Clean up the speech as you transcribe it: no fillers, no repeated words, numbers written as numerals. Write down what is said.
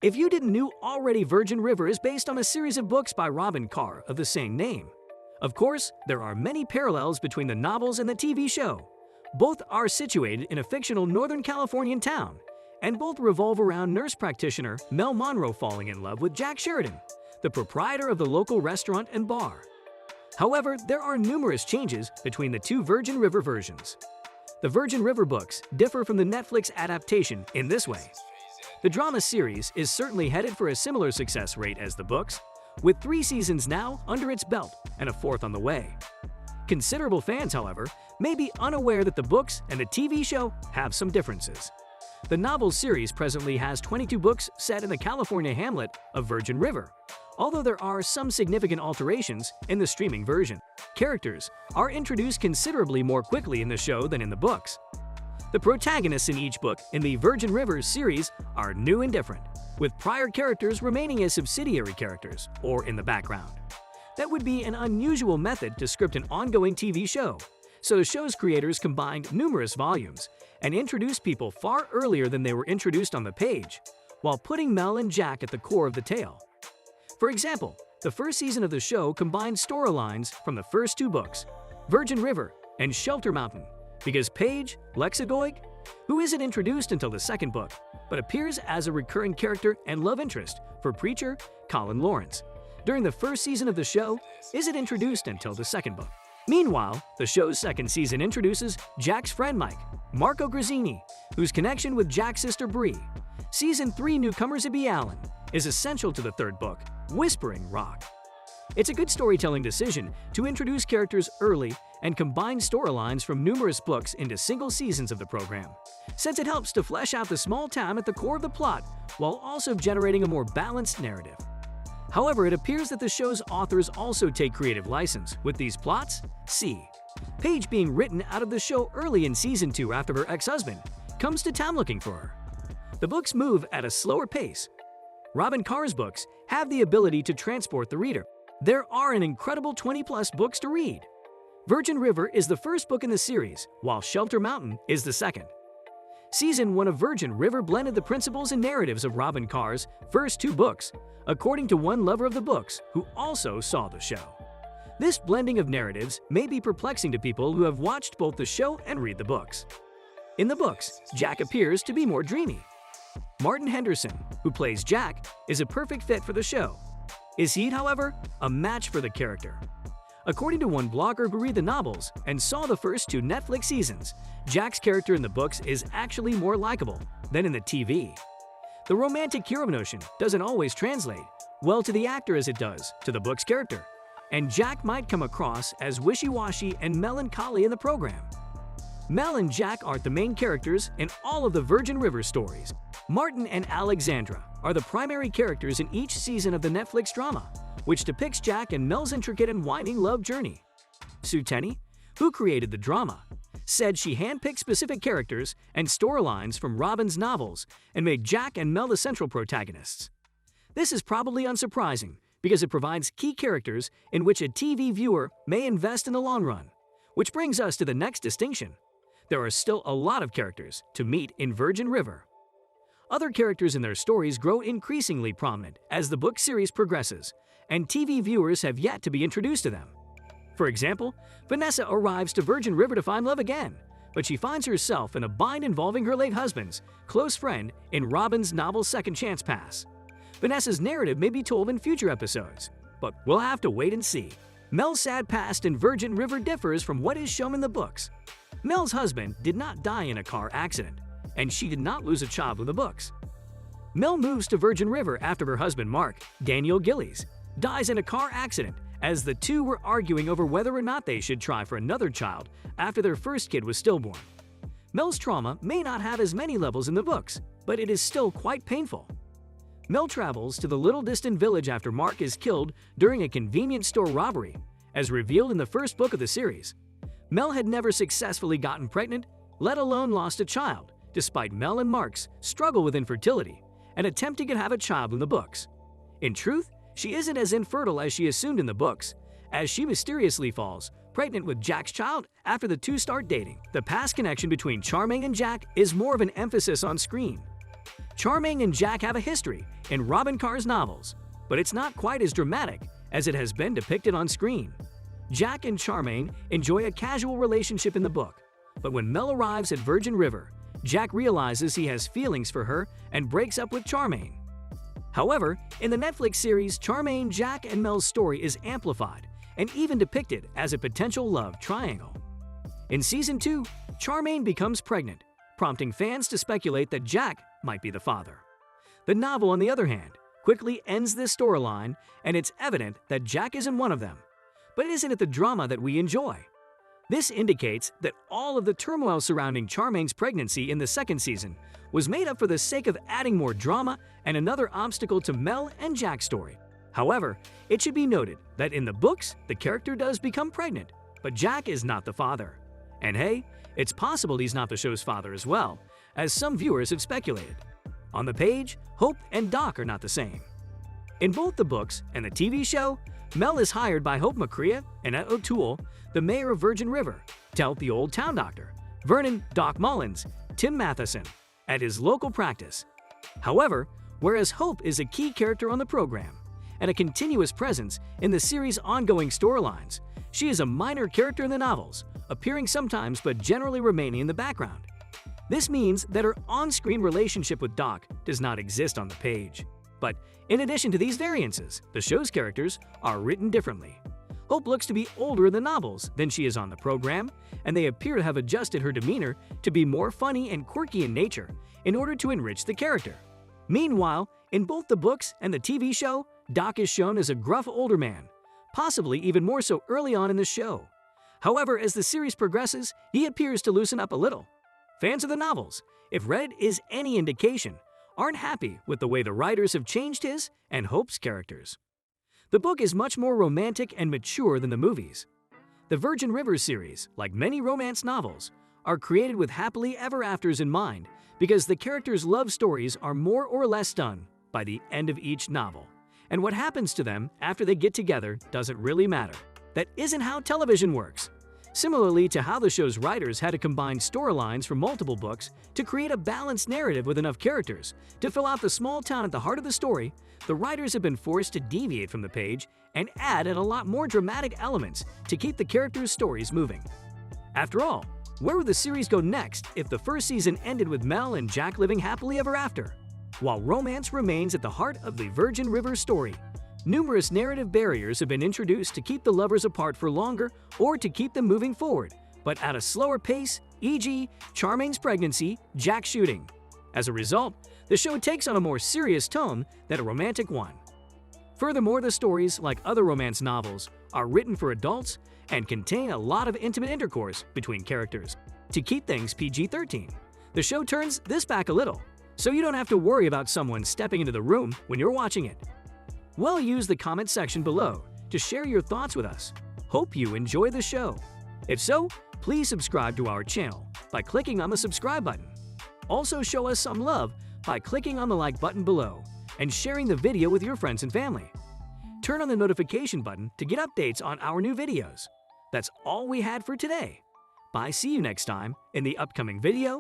If you didn't know already, Virgin River is based on a series of books by Robyn Carr of the same name. Of course, there are many parallels between the novels and the TV show. Both are situated in a fictional Northern Californian town, and both revolve around nurse practitioner Mel Monroe falling in love with Jack Sheridan, the proprietor of the local restaurant and bar. However, there are numerous changes between the two Virgin River versions. The Virgin River books differ from the Netflix adaptation in this way. The drama series is certainly headed for a similar success rate as the books, with 3 seasons now under its belt and a 4th on the way. Considerable fans, however, may be unaware that the books and the TV show have some differences. The novel series presently has 22 books set in the California hamlet of Virgin River, although there are some significant alterations in the streaming version. Characters are introduced considerably more quickly in the show than in the books. The protagonists in each book in the Virgin River series are new and different, with prior characters remaining as subsidiary characters or in the background. That would be an unusual method to script an ongoing TV show, so the show's creators combined numerous volumes and introduced people far earlier than they were introduced on the page, while putting Mel and Jack at the core of the tale. For example, the first season of the show combined storylines from the first 2 books, Virgin River and Shelter Mountain, because Paige Lexagoig, who isn't introduced until the 2nd book, but appears as a recurring character and love interest for preacher Colin Lawrence, during the first season of the show isn't introduced until the 2nd book. Meanwhile, the show's 2nd season introduces Jack's friend Mike, Marco Grazzini, whose connection with Jack's sister Bree. Season 3 newcomer Zibby Allen is essential to the 3rd book, Whispering Rock. It's a good storytelling decision to introduce characters early and combine storylines from numerous books into single seasons of the program, since it helps to flesh out the small town at the core of the plot while also generating a more balanced narrative. However, it appears that the show's authors also take creative license with these plots. See, Paige being written out of the show early in Season 2 after her ex-husband comes to town looking for her. The books move at a slower pace. Robyn Carr's books have the ability to transport the reader. There are an incredible 20-plus books to read. Virgin River is the first book in the series, while Shelter Mountain is the 2nd. Season 1 of Virgin River blended the principles and narratives of Robyn Carr's first 2 books, according to one lover of the books who also saw the show. This blending of narratives may be perplexing to people who have watched both the show and read the books. In the books, Jack appears to be more dreamy. Martin Henderson, who plays Jack, is a perfect fit for the show. Is he, however, a match for the character? According to one blogger who read the novels and saw the first 2 Netflix seasons, Jack's character in the books is actually more likable than in the TV. The romantic hero notion doesn't always translate well to the actor as it does to the book's character, and Jack might come across as wishy-washy and melancholy in the program. Mel and Jack aren't the main characters in all of the Virgin River stories. Martin and Alexandra are the primary characters in each season of the Netflix drama, which depicts Jack and Mel's intricate and winding love journey. Sue Tenney, who created the drama, said she handpicked specific characters and storylines from Robyn's novels and made Jack and Mel the central protagonists. This is probably unsurprising because it provides key characters in which a TV viewer may invest in the long run, which brings us to the next distinction. There are still a lot of characters to meet in Virgin River. Other characters in their stories grow increasingly prominent as the book series progresses, and TV viewers have yet to be introduced to them. For example, Vanessa arrives to Virgin River to find love again, but she finds herself in a bind involving her late husband's close friend in Robyn's novel Second Chance Pass. Vanessa's narrative may be told in future episodes, but we'll have to wait and see. Mel's sad past in Virgin River differs from what is shown in the books. Mel's husband did not die in a car accident, and she did not lose a child in the books. Mel moves to Virgin River after her husband Mark, Daniel Gillies, dies in a car accident as the two were arguing over whether or not they should try for another child after their first kid was stillborn. Mel's trauma may not have as many levels in the books, but it is still quite painful. Mel travels to the little distant village after Mark is killed during a convenience store robbery, as revealed in the first book of the series. Mel had never successfully gotten pregnant, let alone lost a child, despite Mel and Mark's struggle with infertility and attempting to have a child in the books. In truth, she isn't as infertile as she assumed in the books, as she mysteriously falls pregnant with Jack's child after the two start dating. The past connection between Charming and Jack is more of an emphasis on screen. Charmaine and Jack have a history in Robyn Carr's novels, but it's not quite as dramatic as it has been depicted on screen. Jack and Charmaine enjoy a casual relationship in the book, but when Mel arrives at Virgin River, Jack realizes he has feelings for her and breaks up with Charmaine. However, in the Netflix series, Charmaine, Jack, and Mel's story is amplified and even depicted as a potential love triangle. In Season 2, Charmaine becomes pregnant, prompting fans to speculate that Jack might be the father. The novel, on the other hand, quickly ends this storyline, and it's evident that Jack isn't one of them. But isn't it the drama that we enjoy? This indicates that all of the turmoil surrounding Charmaine's pregnancy in the second season was made up for the sake of adding more drama and another obstacle to Mel and Jack's story. However, it should be noted that in the books, the character does become pregnant, but Jack is not the father. And hey, it's possible he's not the show's father as well, as some viewers have speculated. On the page, Hope and Doc are not the same. In both the books and the TV show, Mel is hired by Hope McCrea and Ed O'Toole, the mayor of Virgin River, to help the old town doctor, Vernon "Doc" Mullins, Tim Matheson, at his local practice. However, whereas Hope is a key character on the program and a continuous presence in the series' ongoing storylines, she is a minor character in the novels, appearing sometimes but generally remaining in the background. This means that her on-screen relationship with Doc does not exist on the page. But in addition to these variances, the show's characters are written differently. Hope looks to be older in the novels than she is on the program, and they appear to have adjusted her demeanor to be more funny and quirky in nature in order to enrich the character. Meanwhile, in both the books and the TV show, Doc is shown as a gruff older man, possibly even more so early on in the show. However, as the series progresses, he appears to loosen up a little. Fans of the novels, if read is any indication, aren't happy with the way the writers have changed his and Hope's characters. The book is much more romantic and mature than the movies. The Virgin River series, like many romance novels, are created with happily ever afters in mind because the characters' love stories are more or less done by the end of each novel. And what happens to them after they get together doesn't really matter. That isn't how television works. Similarly to how the show's writers had to combine storylines from multiple books to create a balanced narrative with enough characters to fill out the small town at the heart of the story, the writers have been forced to deviate from the page and add a lot more dramatic elements to keep the characters' stories moving. After all, where would the series go next if the first season ended with Mel and Jack living happily ever after? While romance remains at the heart of the Virgin River story, numerous narrative barriers have been introduced to keep the lovers apart for longer or to keep them moving forward, but at a slower pace, e.g., Charmaine's pregnancy, Jack's shooting. As a result, the show takes on a more serious tone than a romantic one. Furthermore, the stories, like other romance novels, are written for adults and contain a lot of intimate intercourse between characters. To keep things PG-13, the show turns this back a little, so you don't have to worry about someone stepping into the room when you're watching it. Well, use the comment section below to share your thoughts with us. Hope you enjoy the show. If so, please subscribe to our channel by clicking on the subscribe button. Also, show us some love by clicking on the like button below and sharing the video with your friends and family. Turn on the notification button to get updates on our new videos. That's all we had for today. Bye, see you next time in the upcoming video